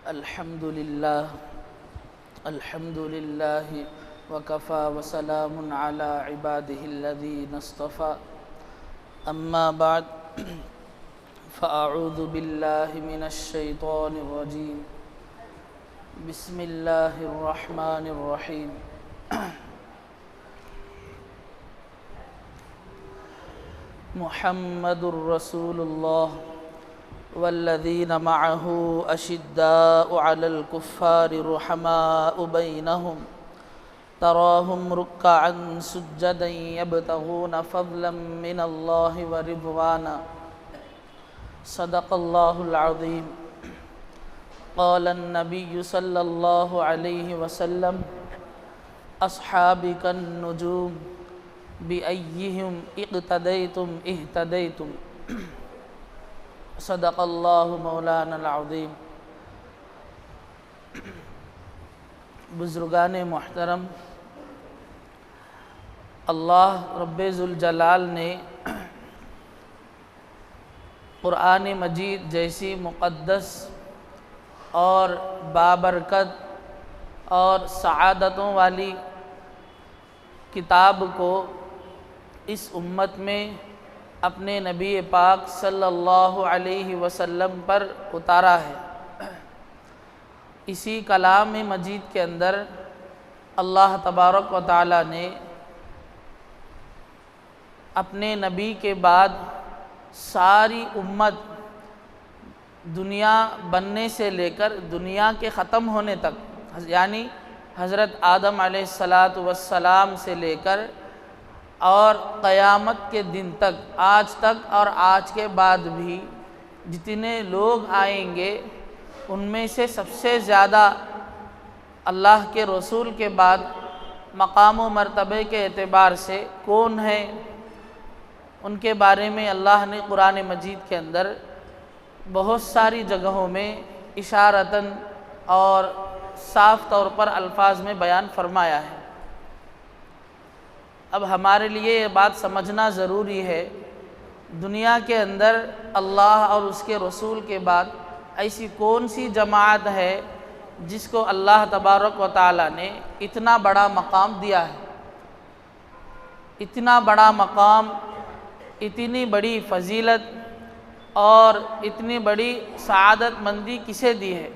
الحمد لله وكفى وسلام على عباده الذين اصطفى أما بعد فأعوذ بالله من الشيطان الرجيم بسم الله الرحمن الرحيم محمد رسول الله والذين معه أشداء على الكفار رحماء بينهم تراهم ركعا سجدا يبتغون فضلا من الله ورضوانا صدق الله العظيم قال النبي صلى الله عليه وسلم أصحابي كالنجوم بأيهم اقتديتم اهتديتم صدق اللہ مولانا العظیم۔ بزرگان محترم، اللہ رب ذوالجلال نے قرآن مجید جیسی مقدس اور بابرکت اور سعادتوں والی کتاب کو اس امت میں اپنے نبی پاک صلی اللہ علیہ وسلم پر اتارا ہے۔ اسی کلام مجید کے اندر اللہ تبارک و تعالی نے اپنے نبی کے بعد ساری امت دنیا بننے سے لے کر دنیا کے ختم ہونے تک، یعنی حضرت آدم علیہ السلام سے لے کر اور قیامت کے دن تک، آج تک اور آج کے بعد بھی جتنے لوگ آئیں گے ان میں سے سب سے زیادہ اللہ کے رسول کے بعد مقام و مرتبے کے اعتبار سے کون ہے، ان کے بارے میں اللہ نے قرآن مجید کے اندر بہت ساری جگہوں میں اشارتاً اور صاف طور پر الفاظ میں بیان فرمایا ہے۔ اب ہمارے لیے یہ بات سمجھنا ضروری ہے، دنیا کے اندر اللہ اور اس کے رسول کے بعد ایسی کون سی جماعت ہے جس کو اللہ تبارک و تعالی نے اتنا بڑا مقام دیا ہے، اتنا بڑا مقام، اتنی بڑی فضیلت اور اتنی بڑی سعادت مندی کسے دی ہے۔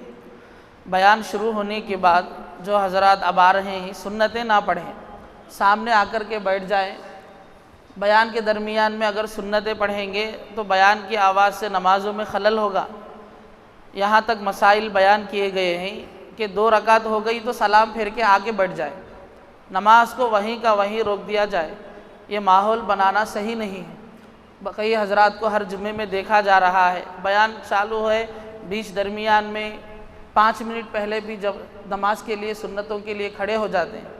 بیان شروع ہونے کے بعد جو حضرات اب آ رہے ہیں سنتیں نہ پڑھیں، سامنے آ کر کے بیٹھ جائیں۔ بیان کے درمیان میں اگر سنتیں پڑھیں گے تو بیان کی آواز سے نمازوں میں خلل ہوگا۔ یہاں تک مسائل بیان کیے گئے ہیں کہ 2 رکعت ہو گئی تو سلام پھیر کے آگے بیٹھ جائے، نماز کو وہیں کا وہیں روک دیا جائے، یہ ماحول بنانا صحیح نہیں ہے۔ کئی حضرات کو ہر جمعے میں دیکھا جا رہا ہے، بیان چالو ہے، بیچ درمیان میں 5 منٹ پہلے بھی جب نماز کے لیے سنتوں کے لیے کھڑے ہو جاتے ہیں،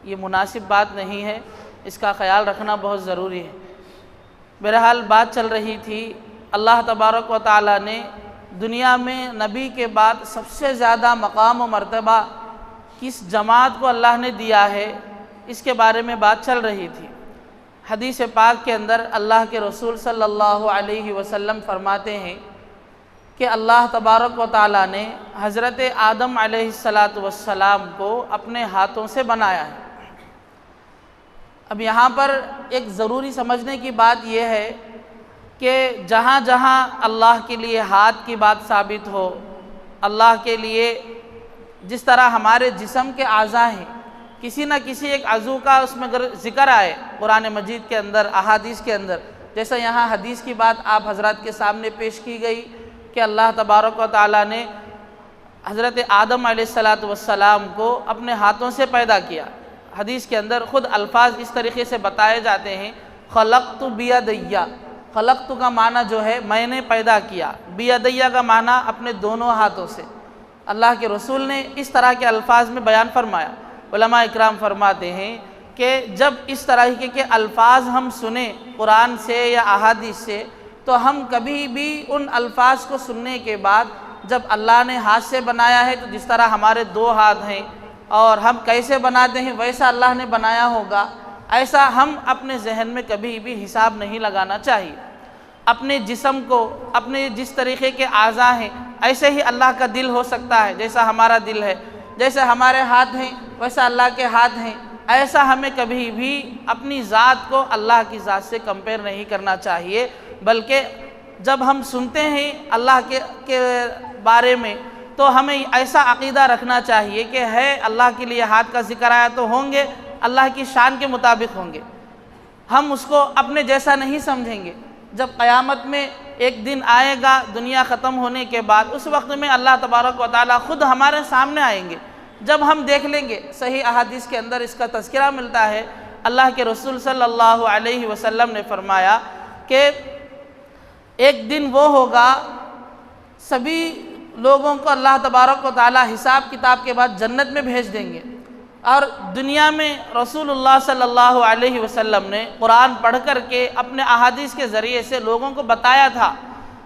یہ مناسب بات نہیں ہے، اس کا خیال رکھنا بہت ضروری ہے۔ بہرحال بات چل رہی تھی، اللہ تبارک و تعالی نے دنیا میں نبی کے بعد سب سے زیادہ مقام و مرتبہ کس جماعت کو اللہ نے دیا ہے، اس کے بارے میں بات چل رہی تھی۔ حدیث پاک کے اندر اللہ کے رسول صلی اللہ علیہ وسلم فرماتے ہیں کہ اللہ تبارک و تعالی نے حضرت آدم علیہ السلام کو اپنے ہاتھوں سے بنایا ہے۔ اب یہاں پر ایک ضروری سمجھنے کی بات یہ ہے کہ جہاں جہاں اللہ کے لیے ہاتھ کی بات ثابت ہو، اللہ کے لیے جس طرح ہمارے جسم کے اعضاء ہیں، کسی نہ کسی ایک عضو کا اس میں اگر ذکر آئے قرآن مجید کے اندر، احادیث کے اندر، جیسا یہاں حدیث کی بات آپ حضرات کے سامنے پیش کی گئی کہ اللہ تبارک و تعالی نے حضرت آدم علیہ السلام کو اپنے ہاتھوں سے پیدا کیا۔ حدیث کے اندر خود الفاظ اس طریقے سے بتائے جاتے ہیں، خلقت بیدیا، خلقت کا معنی جو ہے میں نے پیدا کیا، بیدیا کا معنی اپنے دونوں ہاتھوں سے۔ اللہ کے رسول نے اس طرح کے الفاظ میں بیان فرمایا۔ علماء اکرام فرماتے ہیں کہ جب اس طرح کے الفاظ ہم سنیں قرآن سے یا احادیث سے، تو ہم کبھی بھی ان الفاظ کو سننے کے بعد جب اللہ نے ہاتھ سے بنایا ہے تو جس طرح ہمارے 2 ہاتھ ہیں اور ہم کیسے بناتے ہیں ویسا اللہ نے بنایا ہوگا، ایسا ہم اپنے ذہن میں کبھی بھی حساب نہیں لگانا چاہیے۔ اپنے جسم کو، اپنے جس طریقے کے اعضاء ہیں، ایسے ہی اللہ کا دل ہو سکتا ہے جیسا ہمارا دل ہے، جیسے ہمارے ہاتھ ہیں ویسا اللہ کے ہاتھ ہیں۔ ایسا ہمیں کبھی بھی اپنی ذات کو اللہ کی ذات سے کمپیئر نہیں کرنا چاہیے، بلکہ جب ہم سنتے ہیں اللہ کے بارے میں تو ہمیں ایسا عقیدہ رکھنا چاہیے کہ ہے اللہ کے لیے ہاتھ کا ذکر آیا تو ہوں گے، اللہ کی شان کے مطابق ہوں گے، ہم اس کو اپنے جیسا نہیں سمجھیں گے۔ جب قیامت میں ایک دن آئے گا دنیا ختم ہونے کے بعد، اس وقت میں اللہ تبارک و تعالیٰ خود ہمارے سامنے آئیں گے، جب ہم دیکھ لیں گے۔ صحیح احادیث کے اندر اس کا تذکرہ ملتا ہے، اللہ کے رسول صلی اللہ علیہ وسلم نے فرمایا کہ ایک دن وہ ہوگا سبھی لوگوں کو اللہ تبارک و تعالیٰ حساب کتاب کے بعد جنت میں بھیج دیں گے، اور دنیا میں رسول اللہ صلی اللہ علیہ وسلم نے قرآن پڑھ کر کے اپنے احادیث کے ذریعے سے لوگوں کو بتایا تھا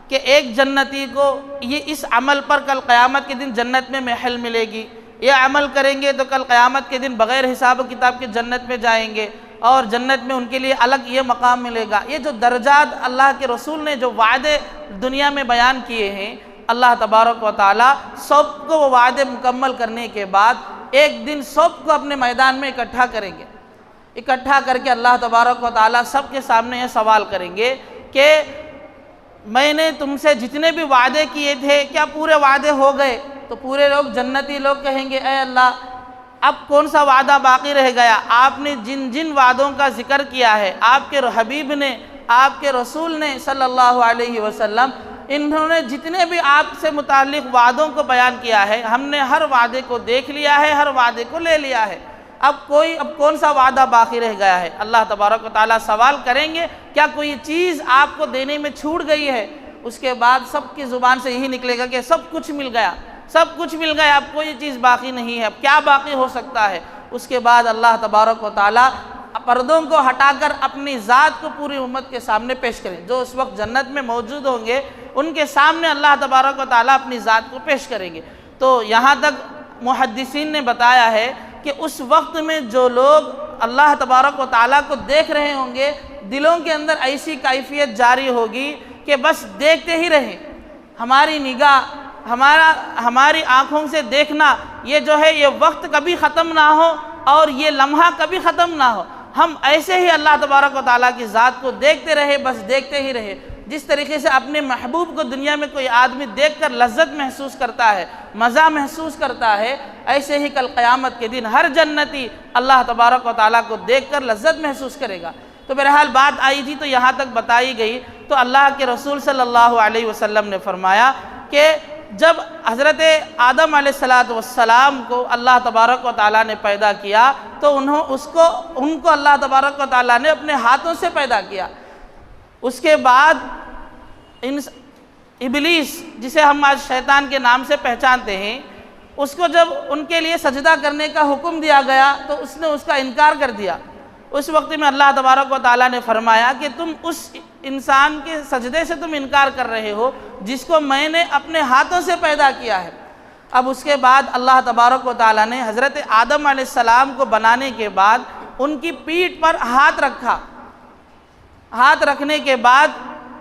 کہ ایک جنتی کو یہ اس عمل پر کل قیامت کے دن جنت میں محل ملے گی، یہ عمل کریں گے تو کل قیامت کے دن بغیر حساب و کتاب کے جنت میں جائیں گے، اور جنت میں ان کے لیے الگ یہ مقام ملے گا۔ یہ جو درجات اللہ کے رسول نے جو وعدے دنیا میں بیان کیے ہیں، اللہ تبارک و تعالیٰ سب کو وہ وعدے مکمل کرنے کے بعد ایک دن سب کو اپنے میدان میں اکٹھا کریں گے۔ اکٹھا کر کے اللہ تبارک و تعالیٰ سب کے سامنے یہ سوال کریں گے کہ میں نے تم سے جتنے بھی وعدے کیے تھے کیا پورے وعدے ہو گئے؟ تو پورے لوگ جنتی لوگ کہیں گے اے اللہ اب کون سا وعدہ باقی رہ گیا؟ آپ نے جن جن وعدوں کا ذکر کیا ہے، آپ کے حبیب نے، آپ کے رسول نے صلی اللہ علیہ وسلم، انہوں نے جتنے بھی آپ سے متعلق وعدوں کو بیان کیا ہے، ہم نے ہر وعدے کو دیکھ لیا ہے، ہر وعدے کو لے لیا ہے، اب کون سا وعدہ باقی رہ گیا ہے؟ اللہ تبارک و تعالیٰ سوال کریں گے کیا کوئی چیز آپ کو دینے میں چھوٹ گئی ہے؟ اس کے بعد سب کی زبان سے یہی نکلے گا کہ سب کچھ مل گیا، سب کچھ مل گیا، اب کوئی چیز باقی نہیں ہے، اب کیا باقی ہو سکتا ہے؟ اس کے بعد اللہ تبارک و تعالیٰ پردوں کو ہٹا کر اپنی ذات کو پوری امت کے سامنے پیش کریں۔ جو اس وقت جنت میں موجود ہوں گے ان کے سامنے اللہ تبارک و تعالیٰ اپنی ذات کو پیش کریں گے۔ تو یہاں تک محدثین نے بتایا ہے کہ اس وقت میں جو لوگ اللہ تبارک و تعالیٰ کو دیکھ رہے ہوں گے، دلوں کے اندر ایسی کیفیت جاری ہوگی کہ بس دیکھتے ہی رہیں۔ ہماری نگاہ، ہماری آنکھوں سے دیکھنا، یہ جو ہے یہ وقت کبھی ختم نہ ہو اور یہ لمحہ کبھی ختم نہ ہو، ہم ایسے ہی اللہ تبارک و تعالیٰ کی ذات کو دیکھتے رہے، بس دیکھتے ہی رہے۔ جس طریقے سے اپنے محبوب کو دنیا میں کوئی آدمی دیکھ کر لذت محسوس کرتا ہے، مزہ محسوس کرتا ہے، ایسے ہی کل قیامت کے دن ہر جنتی اللہ تبارک و تعالیٰ کو دیکھ کر لذت محسوس کرے گا۔ تو بہرحال بات آئی تھی تو یہاں تک بتائی گئی، تو اللہ کے رسول صلی اللہ علیہ وسلم نے فرمایا کہ جب حضرت آدم علیہ السلام کو اللہ تبارک و تعالیٰ نے پیدا کیا تو ان کو اللہ تبارک و تعالیٰ نے اپنے ہاتھوں سے پیدا کیا۔ اس کے بعد ابلیس، جسے ہم آج شیطان کے نام سے پہچانتے ہیں، اس کو جب ان کے لیے سجدہ کرنے کا حکم دیا گیا تو اس نے اس کا انکار کر دیا۔ اس وقت میں اللہ تبارک و تعالیٰ نے فرمایا کہ تم اس انسان کے سجدے سے تم انکار کر رہے ہو جس کو میں نے اپنے ہاتھوں سے پیدا کیا ہے۔ اب اس کے بعد اللہ تبارک و تعالیٰ نے حضرت آدم علیہ السلام کو بنانے کے بعد ان کی پیٹھ پر ہاتھ رکھا۔ ہاتھ رکھنے کے بعد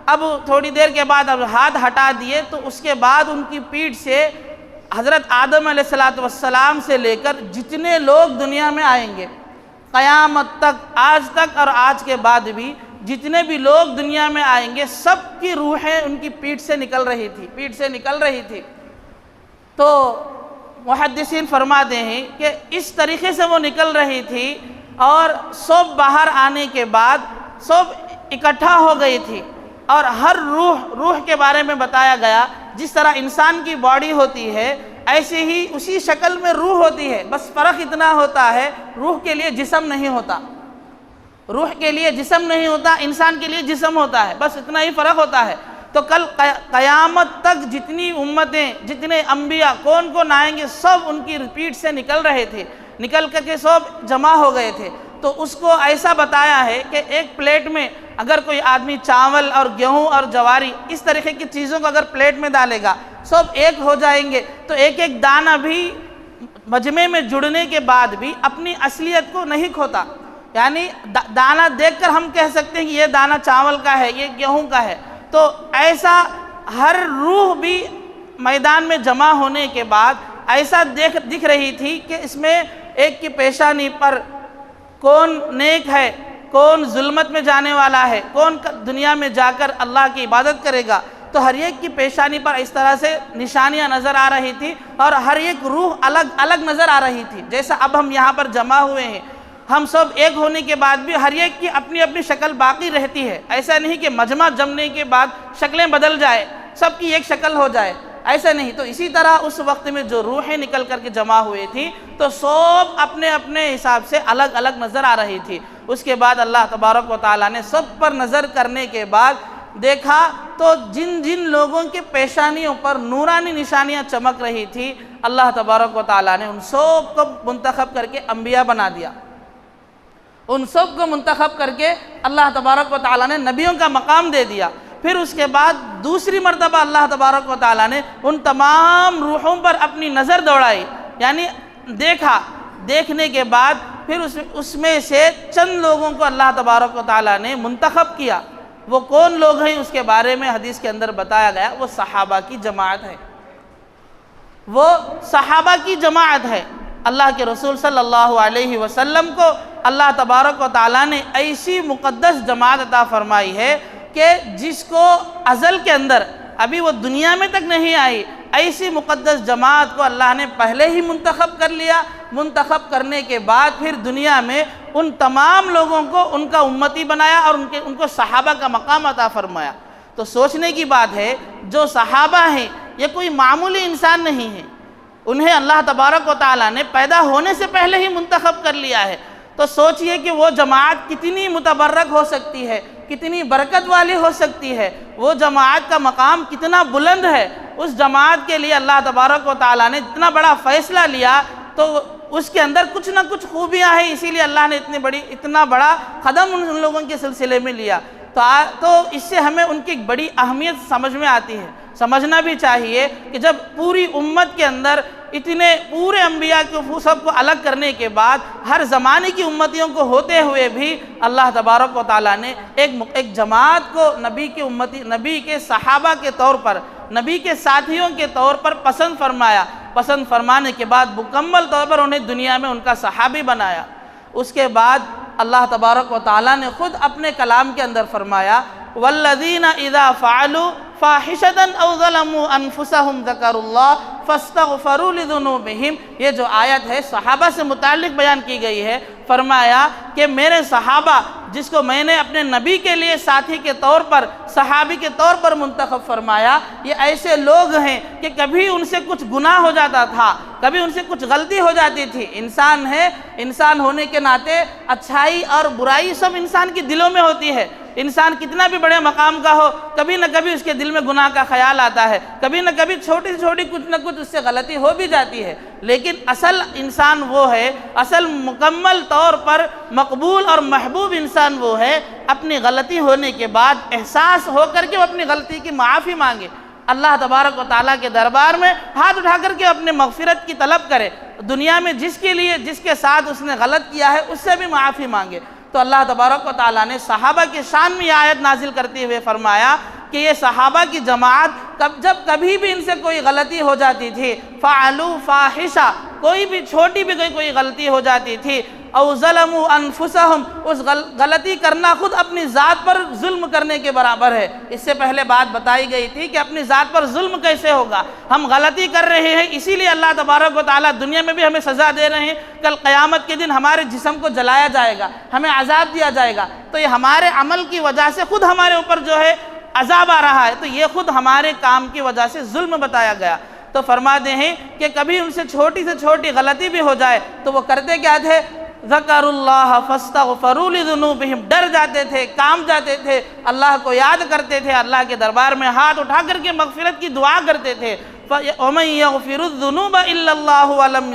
اب تھوڑی دیر کے بعد اب ہاتھ ہٹا دیے تو اس کے بعد ان کی پیٹھ سے حضرت آدم علیہ السلام سے لے کر جتنے لوگ دنیا میں آئیں گے قیامت تک، آج تک اور آج کے بعد بھی جتنے بھی لوگ دنیا میں آئیں گے سب کی روحیں ان کی پیٹھ سے نکل رہی تھی۔ تو محدثین فرماتے ہیں کہ اس طریقے سے وہ نکل رہی تھی اور سب باہر آنے کے بعد سب اکٹھا ہو گئی تھی، اور ہر روح کے بارے میں بتایا گیا جس طرح انسان کی باڈی ہوتی ہے ایسے ہی اسی شکل میں روح ہوتی ہے، بس فرق اتنا ہوتا ہے روح کے لیے جسم نہیں ہوتا، روح کے لیے جسم نہیں ہوتا، انسان کے لیے جسم ہوتا ہے، بس اتنا ہی فرق ہوتا ہے۔ تو کل قیامت تک جتنی امتیں، جتنے انبیاء کون آئیں گے سب ان کی پیٹھ سے نکل رہے تھے، نکل کر کے سب جمع ہو گئے تھے۔ تو اس کو ایسا بتایا ہے کہ ایک پلیٹ میں اگر کوئی آدمی چاول اور گیہوں اور جواری اس طریقے کی چیزوں کو اگر پلیٹ میں ڈالے گا سب ایک ہو جائیں گے، تو ایک ایک دانہ بھی مجمع میں جڑنے کے بعد بھی اپنی اصلیت کو نہیں کھوتا۔ یعنی دانہ دیکھ کر ہم کہہ سکتے ہیں کہ یہ دانہ چاول کا ہے، یہ گیہوں کا ہے۔ تو ایسا ہر روح بھی میدان میں جمع ہونے کے بعد ایسا دکھ رہی تھی کہ اس میں ایک کی پیشانی پر کون نیک ہے، کون ظلمت میں جانے والا ہے، کون دنیا میں جا کر اللہ کی عبادت کرے گا، تو ہر ایک کی پیشانی پر اس طرح سے نشانیاں نظر آ رہی تھی اور ہر ایک روح الگ الگ نظر آ رہی تھی۔ جیسا اب ہم یہاں پر جمع ہوئے ہیں، ہم سب ایک ہونے کے بعد بھی ہر ایک کی اپنی اپنی شکل باقی رہتی ہے، ایسا نہیں کہ مجمع جمنے کے بعد شکلیں بدل جائے، سب کی ایک شکل ہو جائے، ایسا نہیں۔ تو اسی طرح اس وقت میں جو روحیں نکل کر کے جمع ہوئی تھی تو سب اپنے اپنے حساب سے الگ الگ نظر آ رہی تھی۔ اس کے بعد اللہ تبارک و تعالیٰ نے سب پر نظر کرنے کے بعد دیکھا تو جن جن لوگوں کے پیشانیوں پر نورانی نشانیاں چمک رہی تھی، اللہ تبارک و تعالیٰ نے ان سب کو منتخب کر کے انبیاء بنا دیا، ان سب کو منتخب کر کے اللہ تبارک و تعالیٰ نے نبیوں کا مقام دے دیا۔ پھر اس کے بعد دوسری مرتبہ اللہ تبارک و تعالیٰ نے ان تمام روحوں پر اپنی نظر دوڑائی، یعنی دیکھا، دیکھنے کے بعد پھر اس میں سے چند لوگوں کو اللہ تبارک و تعالیٰ نے منتخب کیا۔ وہ کون لوگ ہیں اس کے بارے میں حدیث کے اندر بتایا گیا، وہ صحابہ کی جماعت ہے، وہ صحابہ کی جماعت ہے۔ اللہ کے رسول صلی اللہ علیہ وسلم کو اللہ تبارک و تعالیٰ نے ایسی مقدس جماعت عطا فرمائی ہے کہ جس کو ازل کے اندر، ابھی وہ دنیا میں تک نہیں آئی، ایسی مقدس جماعت کو اللہ نے پہلے ہی منتخب کر لیا۔ منتخب کرنے کے بعد پھر دنیا میں ان تمام لوگوں کو ان کا امتی بنایا اور ان کو صحابہ کا مقام عطا فرمایا۔ تو سوچنے کی بات ہے، جو صحابہ ہیں یہ کوئی معمولی انسان نہیں ہیں، انہیں اللہ تبارک و تعالیٰ نے پیدا ہونے سے پہلے ہی منتخب کر لیا ہے۔ تو سوچئے کہ وہ جماعت کتنی متبرک ہو سکتی ہے، کتنی برکت والی ہو سکتی ہے، وہ جماعت کا مقام کتنا بلند ہے۔ اس جماعت کے لیے اللہ تبارک و تعالیٰ نے اتنا بڑا فیصلہ لیا تو اس کے اندر کچھ نہ کچھ خوبیاں ہیں، اسی لیے اللہ نے اتنا بڑا قدم ان لوگوں کے سلسلے میں لیا۔ تو اس سے ہمیں ان کی ایک بڑی اہمیت سمجھ میں آتی ہے۔ سمجھنا بھی چاہیے کہ جب پوری امت کے اندر اتنے پورے انبیاء کو سب کو الگ کرنے کے بعد ہر زمانے کی امتیوں کو ہوتے ہوئے بھی اللہ تبارک و تعالیٰ نے ایک جماعت کو نبی کے صحابہ کے طور پر، نبی کے ساتھیوں کے طور پر پسند فرمایا۔ پسند فرمانے کے بعد مکمل طور پر انہیں دنیا میں ان کا صحابی بنایا۔ اس کے بعد اللہ تبارک و تعالیٰ نے خود اپنے کلام کے اندر فرمایا وَالَّذِينَ إِذَا فَعَلُوا فَاحِشَةً أَوْ ظَلَمُوا أَنفُسَهُمْ ذَكَرُوا اللَّهَ فَاسْتَغْفَرُوا لِذُنُوبِهِمْ۔ یہ جو آیت ہے صحابہ سے متعلق بیان کی گئی ہے۔ فرمایا کہ میرے صحابہ جس کو میں نے اپنے نبی کے لیے ساتھی کے طور پر، صحابی کے طور پر منتخب فرمایا، یہ ایسے لوگ ہیں کہ کبھی ان سے کچھ گناہ ہو جاتا تھا، کبھی ان سے کچھ غلطی ہو جاتی تھی۔ انسان ہے، انسان ہونے کے ناطے اچھائی اور برائی سب انسان کے دلوں میں ہوتی ہے۔ انسان کتنا بھی بڑے مقام کا ہو، کبھی نہ کبھی اس کے دل میں گناہ کا خیال آتا ہے، کبھی نہ کبھی چھوٹی سے چھوٹی کچھ نہ کچھ اس سے غلطی ہو بھی جاتی ہے۔ لیکن اصل انسان وہ ہے، اصل مکمل طور پر مقبول اور محبوب انسان وہ ہے اپنی غلطی ہونے کے بعد احساس ہو کر کے وہ اپنی غلطی کی معافی مانگے، اللہ تبارک و تعالیٰ کے دربار میں ہاتھ اٹھا کر کے اپنے مغفرت کی طلب کرے، دنیا میں جس کے ساتھ اس نے غلط کیا ہے اس سے بھی معافی مانگے۔ تو اللہ تبارک و تعالیٰ نے صحابہ کے شان میں یہ آیت نازل کرتے ہوئے فرمایا کہ یہ صحابہ کی جماعت جب کبھی بھی ان سے کوئی غلطی ہو جاتی تھی، فعلوا فاحشہ، کوئی بھی چھوٹی بھی کوئی غلطی ہو جاتی تھی، او ظلموا انفسہم، اس غلطی کرنا خود اپنی ذات پر ظلم کرنے کے برابر ہے۔ اس سے پہلے بات بتائی گئی تھی کہ اپنی ذات پر ظلم کیسے ہوگا، ہم غلطی کر رہے ہیں اسی لیے اللہ تبارک و تعالیٰ دنیا میں بھی ہمیں سزا دے رہے ہیں، کل قیامت کے دن ہمارے جسم کو جلایا جائے گا، ہمیں عذاب دیا جائے گا، تو یہ ہمارے عمل کی وجہ سے خود ہمارے اوپر جو ہے عذاب آ رہا ہے، تو یہ خود ہمارے کام کی وجہ سے ظلم بتایا گیا۔ تو فرماتے ہیں کہ کبھی ان سے چھوٹی غلطی بھی ہو جائے تو وہ کرتے کیا تھے، ذکروا اللہ فاستغفروا لذنوبہم، ڈر جاتے تھے، کام جاتے تھے، اللہ کو یاد کرتے تھے، اللہ کے دربار میں ہاتھ اٹھا کر کے مغفرت کی دعا کرتے تھے۔ وَمَن يَغْفِرُ الذُّنُوبَ إِلَّا اللَّهُ وَلَمْ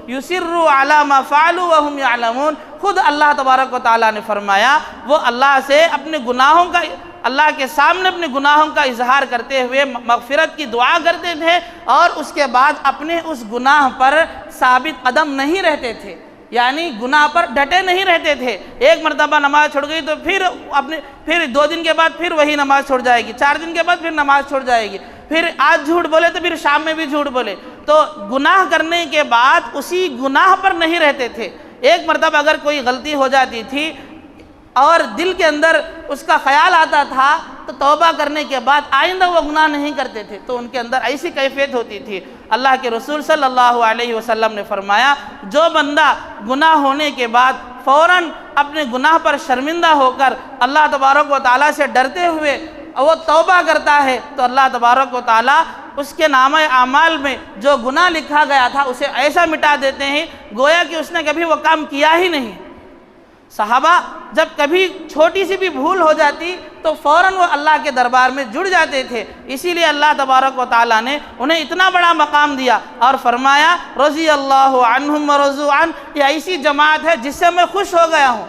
يُصِرُّوا عَلَى مَا فَعَلُوا وَهُمْ يَعْلَمُونَ۔ خود اللہ تبارک و تعالیٰ نے فرمایا وہ اللہ سے اپنے گناہوں کا، اللہ کے سامنے اپنے گناہوں کا اظہار کرتے ہوئے مغفرت کی دعا کرتے تھے اور اس کے بعد اپنے اس گناہ پر ثابت قدم نہیں رہتے تھے، یعنی گناہ پر ڈٹے نہیں رہتے تھے۔ ایک مرتبہ نماز چھوڑ گئی تو پھر 2 دن کے بعد پھر وہی نماز چھوڑ جائے گی، 4 دن کے بعد پھر نماز چھوڑ جائے گی، پھر آج جھوٹ بولے تو پھر شام میں بھی جھوٹ بولے، تو گناہ کرنے کے بعد اسی گناہ پر نہیں رہتے تھے۔ ایک مرتبہ اگر کوئی غلطی ہو جاتی تھی اور دل کے اندر اس کا خیال آتا تھا تو توبہ کرنے کے بعد آئندہ وہ گناہ نہیں کرتے تھے، تو ان کے اندر ایسی کیفیت ہوتی تھی۔ اللہ کے رسول صلی اللہ علیہ وسلم نے فرمایا، جو بندہ گناہ ہونے کے بعد فوراً اپنے گناہ پر شرمندہ ہو کر اللہ تبارک و تعالیٰ سے ڈرتے ہوئے وہ توبہ کرتا ہے تو اللہ تبارک و تعالیٰ اس کے نامہ اعمال میں جو گناہ لکھا گیا تھا اسے ایسا مٹا دیتے ہیں گویا کہ اس نے کبھی وہ کام کیا ہی نہیں۔ صحابہ جب کبھی چھوٹی سی بھی بھول ہو جاتی تو فوراً وہ اللہ کے دربار میں جڑ جاتے تھے، اسی لیے اللہ تبارک و تعالیٰ نے انہیں اتنا بڑا مقام دیا اور فرمایا رضی اللہ عنہم ورضوا عنہ، یہ ایسی جماعت ہے جس سے میں خوش ہو گیا ہوں۔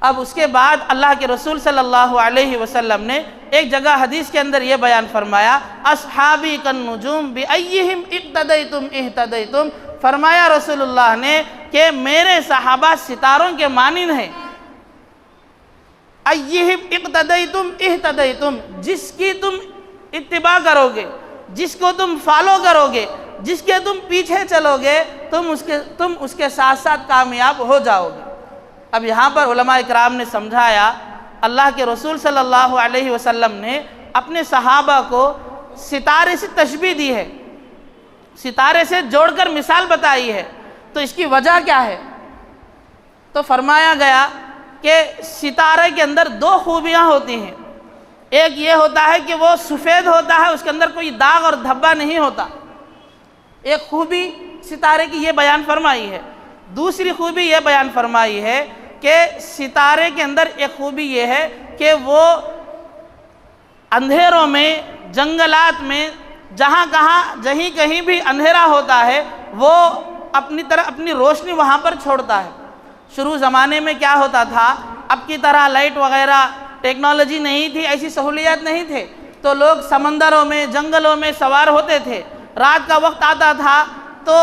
اب اس کے بعد اللہ کے رسول صلی اللہ علیہ وسلم نے ایک جگہ حدیث کے اندر یہ بیان فرمایا، اصحابی کالنجوم بأیہم اقتدیتم اہتدیتم، فرمایا رسول اللہ نے کہ میرے صحابہ ستاروں کے مانند ہیں۔ ایہم اقتدیتم اہتدیتم، جس کی تم اتباع کرو گے، جس کو تم فالو کرو گے، جس کے تم پیچھے چلو گے، تم اس کے ساتھ ساتھ کامیاب ہو جاؤ گے۔ اب یہاں پر علماء اکرام نے سمجھایا، اللہ کے رسول صلی اللہ علیہ وسلم نے اپنے صحابہ کو ستارے سے تشبیہ دی ہے، ستارے سے جوڑ کر مثال بتائی ہے، تو اس کی وجہ کیا ہے؟ تو فرمایا گیا کہ ستارے کے اندر دو خوبیاں ہوتی ہیں، ایک یہ ہوتا ہے کہ وہ سفید ہوتا ہے، اس کے اندر کوئی داغ اور دھبا نہیں ہوتا، ایک خوبی ستارے کی یہ بیان فرمائی ہے۔ دوسری خوبی یہ بیان فرمائی ہے کہ ستارے کے اندر ایک خوبی یہ ہے کہ وہ اندھیروں میں، جنگلات میں، جہیں کہیں بھی اندھیرا ہوتا ہے وہ اپنی روشنی وہاں پر چھوڑتا ہے۔ شروع زمانے میں کیا ہوتا تھا، اب کی طرح لائٹ وغیرہ ٹیکنالوجی نہیں تھی، ایسی سہولیات نہیں تھے، تو لوگ سمندروں میں، جنگلوں میں سوار ہوتے تھے، رات کا وقت آتا تھا تو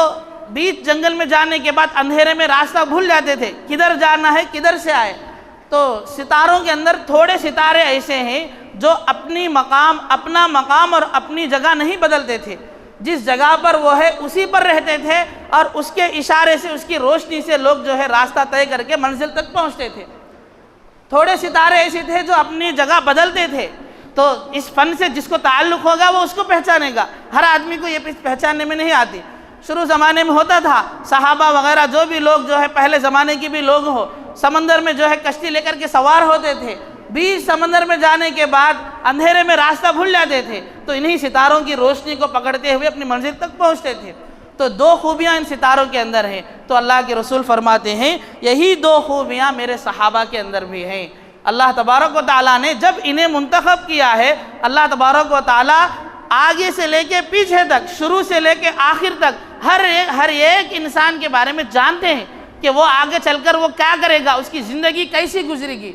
بیچ جنگل میں جانے کے بعد اندھیرے میں راستہ بھول جاتے تھے، کدھر جانا ہے، کدھر سے آئے۔ تو ستاروں کے اندر تھوڑے ستارے ایسے ہیں جو اپنا مقام اور اپنی جگہ نہیں بدلتے تھے، جس جگہ پر وہ ہے اسی پر رہتے تھے اور اس کے اشارے سے، اس کی روشنی سے لوگ جو ہے راستہ طے کر کے منزل تک پہنچتے تھے۔ تھوڑے ستارے ایسے تھے جو اپنی جگہ بدلتے تھے، تو اس فن سے جس کو تعلق ہوگا وہ اس کو پہچانے گا، ہر آدمی کو یہ پہچاننے میں نہیں آتی۔ شروع زمانے میں ہوتا تھا، صحابہ وغیرہ جو بھی لوگ جو ہے پہلے زمانے کی بھی لوگ ہو، سمندر میں جو ہے کشتی لے کر کے سوار ہوتے تھے، بیچ سمندر میں جانے کے بعد اندھیرے میں راستہ بھول جاتے تھے، تو انہی ستاروں کی روشنی کو پکڑتے ہوئے اپنی منزل تک پہنچتے تھے۔ تو دو خوبیاں ان ستاروں کے اندر ہیں، تو اللہ کے رسول فرماتے ہیں یہی دو خوبیاں میرے صحابہ کے اندر بھی ہیں۔ اللہ تبارک و تعالیٰ نے جب انہیں منتخب کیا ہے، اللہ تبارک و تعالیٰ آگے سے لے کے پیچھے تک، شروع سے لے کے آخر تک ہر ایک انسان کے بارے میں جانتے ہیں کہ وہ آگے چل کر وہ کیا کرے گا، اس کی زندگی کیسی گزرے گی،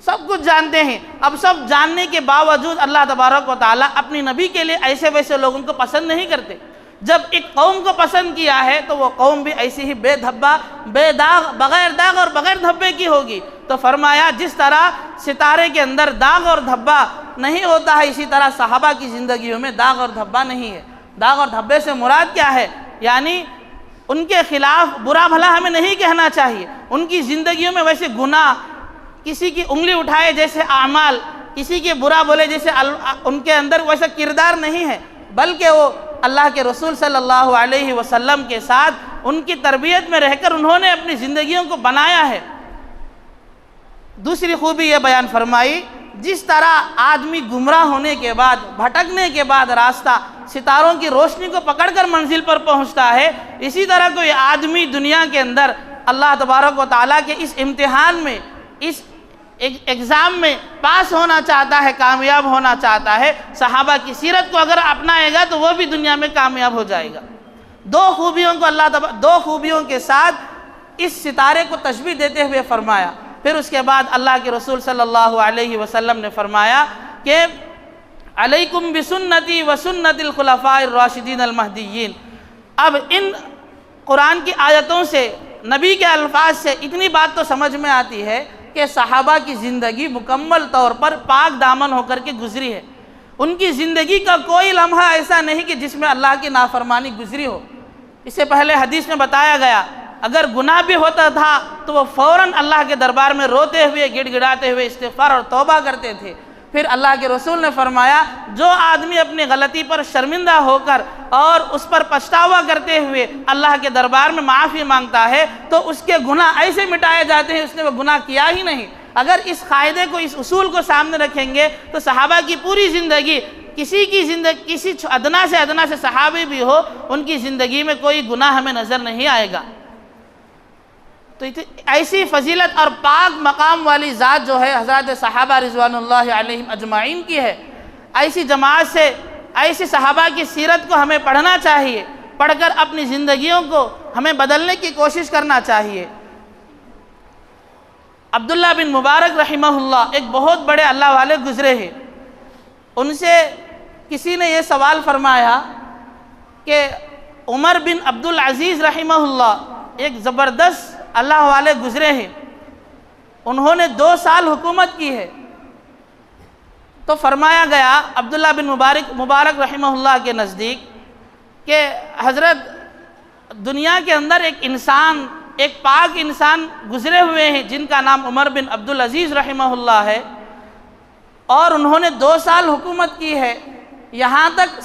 سب کچھ جانتے ہیں۔ اب سب جاننے کے باوجود اللہ تبارک و تعالیٰ اپنی نبی کے لیے ایسے ویسے لوگوں کو پسند نہیں کرتے۔ جب ایک قوم کو پسند کیا ہے تو وہ قوم بھی ایسی ہی بے دھبا، بے داغ، بغیر داغ اور بغیر دھبے کی ہوگی۔ تو فرمایا جس طرح ستارے کے اندر داغ اور دھبا نہیں ہوتا ہے، اسی طرح صحابہ کی زندگیوں میں داغ اور دھبا نہیں ہے۔ داغ اور دھبے سے مراد کیا ہے؟ یعنی ان کے خلاف برا بھلا ہمیں نہیں کہنا چاہیے، ان کی زندگیوں میں ویسے گناہ، کسی کی انگلی اٹھائے جیسے اعمال، کسی کے برا بولے جیسے ان کے اندر ویسا کردار نہیں ہے، بلکہ وہ اللہ کے رسول صلی اللہ علیہ وسلم کے ساتھ ان کی تربیت میں رہ کر انہوں نے اپنی زندگیوں کو بنایا ہے۔ دوسری خوبی یہ بیان فرمائی، جس طرح آدمی گمراہ ہونے کے بعد، بھٹکنے کے بعد راستہ ستاروں کی روشنی کو پکڑ کر منزل پر پہنچتا ہے، اسی طرح کوئی آدمی دنیا کے اندر اللہ تبارک و تعالیٰ کے اس امتحان میں، اس ایگزام میں پاس ہونا چاہتا ہے، کامیاب ہونا چاہتا ہے، صحابہ کی سیرت کو اگر اپنائے گا تو وہ بھی دنیا میں کامیاب ہو جائے گا۔ دو خوبیوں کے ساتھ اس ستارے کو تشبیہ دیتے ہوئے فرمایا۔ پھر اس کے بعد اللہ کے رسول صلی اللہ علیہ وسلم نے فرمایا کہ علیکم بسنتی وسنت الخلفاء الراشدین المہدیین۔ اب ان قرآن کی آیتوں سے، نبی کے الفاظ سے اتنی بات تو سمجھ میں آتی ہے کہ صحابہ کی زندگی مکمل طور پر پاک دامن ہو کر کے گزری ہے۔ ان کی زندگی کا کوئی لمحہ ایسا نہیں کہ جس میں اللہ کی نافرمانی گزری ہو۔ اس سے پہلے حدیث میں بتایا گیا اگر گناہ بھی ہوتا تھا تو وہ فوراً اللہ کے دربار میں روتے ہوئے گڑ گڑاتے ہوئے استغفار اور توبہ کرتے تھے۔ پھر اللہ کے رسول نے فرمایا جو آدمی اپنی غلطی پر شرمندہ ہو کر اور اس پر پچھتاوا کرتے ہوئے اللہ کے دربار میں معافی مانگتا ہے تو اس کے گناہ ایسے مٹائے جاتے ہیں اس نے وہ گناہ کیا ہی نہیں۔ اگر اس قاعدے کو، اس اصول کو سامنے رکھیں گے تو صحابہ کی پوری زندگی، کسی ادنا سے صحابی بھی ہو، ان کی زندگی میں کوئی گناہ ہمیں نظر نہیں آئے گا۔ تو ایسی فضیلت اور پاک مقام والی ذات جو ہے حضرات صحابہ رضوان اللہ علیہم اجمعین کی ہے۔ ایسی جماعت سے، ایسی صحابہ کی سیرت کو ہمیں پڑھنا چاہیے، پڑھ کر اپنی زندگیوں کو ہمیں بدلنے کی کوشش کرنا چاہیے۔ عبداللہ بن مبارک رحمہ اللہ ایک بہت بڑے اللہ والے گزرے ہیں۔ ان سے کسی نے یہ سوال فرمایا کہ عمر بن عبدالعزیز رحمہ اللہ ایک زبردست اللہ والے گزرے ہیں، انہوں نے 2 سال حکومت کی ہے۔ تو فرمایا گیا عبداللہ بن مبارک رحمہ اللہ کے نزدیک کہ حضرت دنیا کے اندر ایک پاک انسان گزرے ہوئے ہیں جن کا نام عمر بن عبدالعزیز رحمہ اللہ ہے، اور انہوں نے 2 سال حکومت کی ہے۔ یہاں تک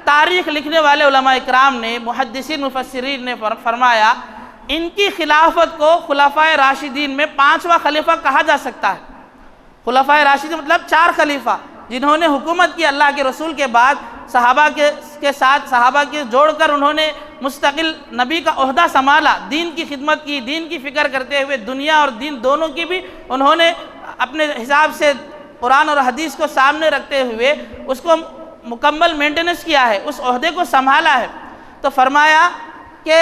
تاریخ لکھنے والے علماء اکرام نے، محدثین مفسرین نے فرمایا ان کی خلافت کو خلفائے راشدین میں 5واں خلیفہ کہا جا سکتا ہے۔ خلفائے راشدین مطلب 4 خلیفہ جنہوں نے حکومت کی اللہ کے رسول کے بعد، صحابہ کے ساتھ صحابہ کے جوڑ کر انہوں نے مستقل نبی کا عہدہ سنبھالا، دین کی خدمت کی، دین کی فکر کرتے ہوئے دنیا اور دین دونوں کی بھی انہوں نے اپنے حساب سے قرآن اور حدیث کو سامنے رکھتے ہوئے اس کو مکمل مینٹیننس کیا ہے، اس عہدے کو سنبھالا ہے۔ تو فرمایا کہ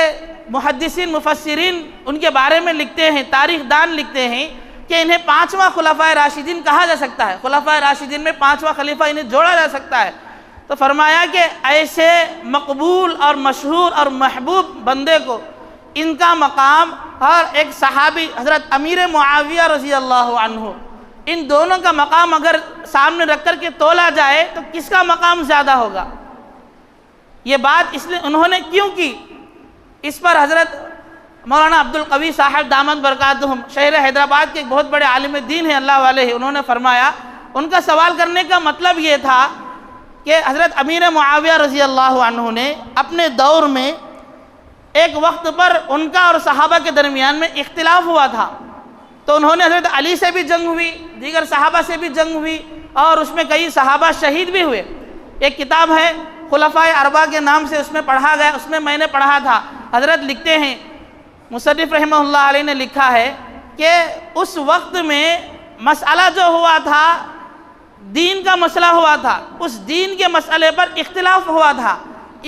محدثین مفسرین ان کے بارے میں لکھتے ہیں، تاریخ دان لکھتے ہیں کہ انہیں 5واں خلفائے راشدین کہا جا سکتا ہے، خلفائے راشدین میں 5واں خلیفہ انہیں جوڑا جا سکتا ہے۔ تو فرمایا کہ ایسے مقبول اور مشہور اور محبوب بندے کو ان کا مقام، اور ایک صحابی حضرت امیر معاویہ رضی اللہ عنہ، ان دونوں کا مقام اگر سامنے رکھ کر کے تولا جائے تو کس کا مقام زیادہ ہوگا؟ یہ بات اس لیے انہوں نے کیوں کی؟ اس پر حضرت مولانا عبدالقوی صاحب دامت برکاتہم شہر حیدرآباد کے ایک بہت بڑے عالم دین ہیں، اللہ والے ہیں، انہوں نے فرمایا ان کا سوال کرنے کا مطلب یہ تھا کہ حضرت امیر معاویہ رضی اللہ عنہ نے اپنے دور میں ایک وقت پر ان کا اور صحابہ کے درمیان میں اختلاف ہوا تھا، تو انہوں نے حضرت علی سے بھی جنگ ہوئی، دیگر صحابہ سے بھی جنگ ہوئی، اور اس میں کئی صحابہ شہید بھی ہوئے۔ ایک کتاب ہے خلفائے اربعہ کے نام سے، اس میں پڑھا گیا، اس میں نے پڑھا تھا، حضرت لکھتے ہیں، مصنف رحمہ اللہ علیہ نے لکھا ہے کہ اس وقت میں مسئلہ جو ہوا تھا دین کا مسئلہ ہوا تھا، اس دین کے مسئلے پر اختلاف ہوا تھا۔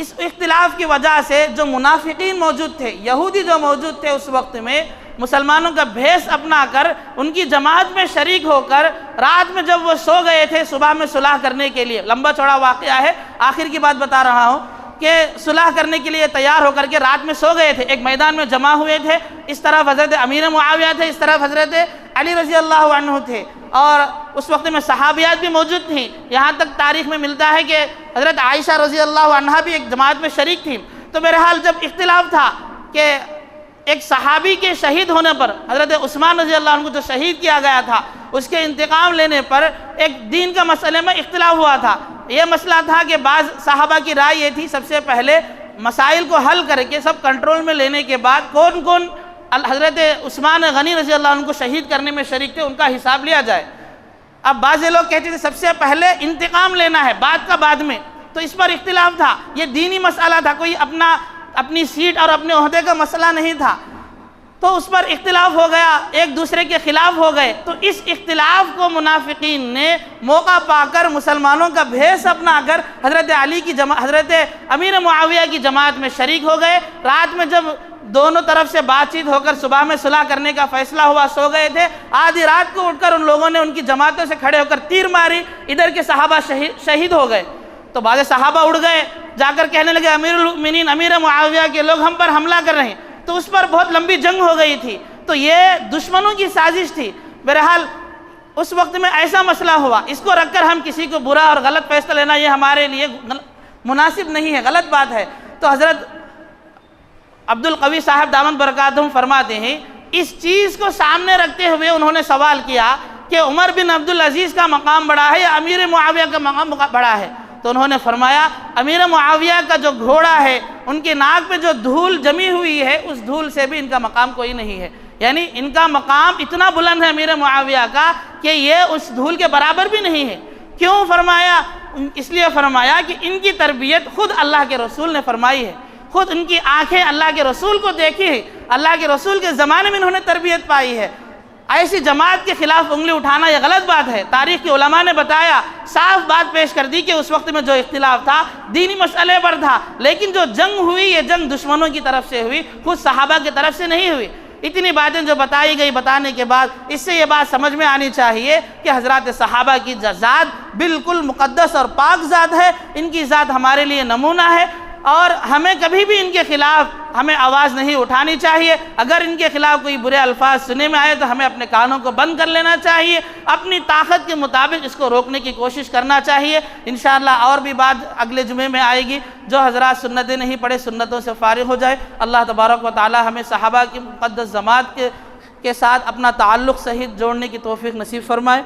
اس اختلاف کی وجہ سے جو منافقین موجود تھے، یہودی جو موجود تھے اس وقت میں، مسلمانوں کا بھیس اپنا کر ان کی جماعت میں شریک ہو کر رات میں جب وہ سو گئے تھے صبح میں صلح کرنے کے لیے، لمبا چوڑا واقعہ ہے، آخر کی بات بتا رہا ہوں کہ صلح کرنے کے لیے تیار ہو کر کے رات میں سو گئے تھے، ایک میدان میں جمع ہوئے تھے، اس طرف حضرت امیر معاویہ تھے، اس طرف حضرت علی رضی اللہ عنہ تھے، اور اس وقت میں صحابیات بھی موجود تھیں، یہاں تک تاریخ میں ملتا ہے کہ حضرت عائشہ رضی اللہ عنہا بھی ایک جماعت میں شریک تھیں۔ تو بہرحال جب اختلاف تھا کہ ایک صحابی کے شہید ہونے پر، حضرت عثمان رضی اللہ عنہ کو جو شہید کیا گیا تھا، اس کے انتقام لینے پر ایک دین کا مسئلے میں اختلاف ہوا تھا۔ یہ مسئلہ تھا کہ بعض صحابہ کی رائے یہ تھی سب سے پہلے مسائل کو حل کر کے سب کنٹرول میں لینے کے بعد کون کون حضرت عثمان غنی رضی اللہ عنہ کو شہید کرنے میں شریک تھے ان کا حساب لیا جائے۔ اب بعض لوگ کہتے تھے سب سے پہلے انتقام لینا ہے، بعد کا بعد میں، تو اس پر اختلاف تھا، یہ دینی مسئلہ تھا، کوئی اپنی سیٹ اور اپنے عہدے کا مسئلہ نہیں تھا، تو اس پر اختلاف ہو گیا، ایک دوسرے کے خلاف ہو گئے۔ تو اس اختلاف کو منافقین نے موقع پا کر مسلمانوں کا بھیس اپنا کر حضرت علی کی حضرت امیر معاویہ کی جماعت میں شریک ہو گئے۔ رات میں جب دونوں طرف سے بات چیت ہو کر صبح میں صلح کرنے کا فیصلہ ہوا، سو گئے تھے، آدھی رات کو اٹھ کر ان لوگوں نے ان کی جماعتوں سے کھڑے ہو کر تیر ماری، ادھر کے صحابہ شہید ہو گئے۔ تو بعض صحابہ اڑ گئے، جا کر کہنے لگے امیر المؤمنین امیر معاویہ کے لوگ ہم پر حملہ کر رہے ہیں، تو اس پر بہت لمبی جنگ ہو گئی تھی۔ تو یہ دشمنوں کی سازش تھی۔ بہرحال اس وقت میں ایسا مسئلہ ہوا، اس کو رکھ کر ہم کسی کو برا اور غلط فیصلہ لینا یہ ہمارے لیے مناسب نہیں ہے، غلط بات ہے۔ تو حضرت عبدالقوی صاحب دامن برکاتہم فرماتے ہیں اس چیز کو سامنے رکھتے ہوئے انہوں نے سوال کیا کہ عمر بن عبدالعزیز کا مقام بڑا ہے یا امیر معاویہ کا مقام بڑا ہے؟ تو انہوں نے فرمایا امیر معاویہ کا جو گھوڑا ہے ان کے ناک پہ جو دھول جمی ہوئی ہے اس دھول سے بھی ان کا مقام کوئی نہیں ہے، یعنی ان کا مقام اتنا بلند ہے امیر معاویہ کا کہ یہ اس دھول کے برابر بھی نہیں ہے۔ کیوں فرمایا؟ اس لیے فرمایا کہ ان کی تربیت خود اللہ کے رسول نے فرمائی ہے، خود ان کی آنکھیں اللہ کے رسول کو دیکھی ہے، اللہ کے رسول کے زمانے میں انہوں نے تربیت پائی ہے۔ ایسی جماعت کے خلاف انگلی اٹھانا یہ غلط بات ہے۔ تاریخ کے علماء نے بتایا، صاف بات پیش کر دی کہ اس وقت میں جو اختلاف تھا دینی مسئلے پر تھا، لیکن جو جنگ ہوئی یہ جنگ دشمنوں کی طرف سے ہوئی، خود صحابہ کی طرف سے نہیں ہوئی۔ اتنی باتیں جو بتائی گئی، بتانے کے بعد اس سے یہ بات سمجھ میں آنی چاہیے کہ حضرات صحابہ کی ذات بالکل مقدس اور پاک ذات ہے، ان کی ذات ہمارے لیے نمونہ ہے، اور ہمیں کبھی بھی ان کے خلاف ہمیں آواز نہیں اٹھانی چاہیے۔ اگر ان کے خلاف کوئی برے الفاظ سنے میں آئے تو ہمیں اپنے کانوں کو بند کر لینا چاہیے، اپنی طاقت کے مطابق اس کو روکنے کی کوشش کرنا چاہیے۔ انشاءاللہ اور بھی بات اگلے جمعے میں آئے گی۔ جو حضرات سنتیں نہیں پڑھے سنتوں سے فارغ ہو جائے۔ اللہ تبارک و تعالی ہمیں صحابہ کی مقدس جماعت کے ساتھ اپنا تعلق صحیح جوڑنے کی توفیق نصیب فرمائے۔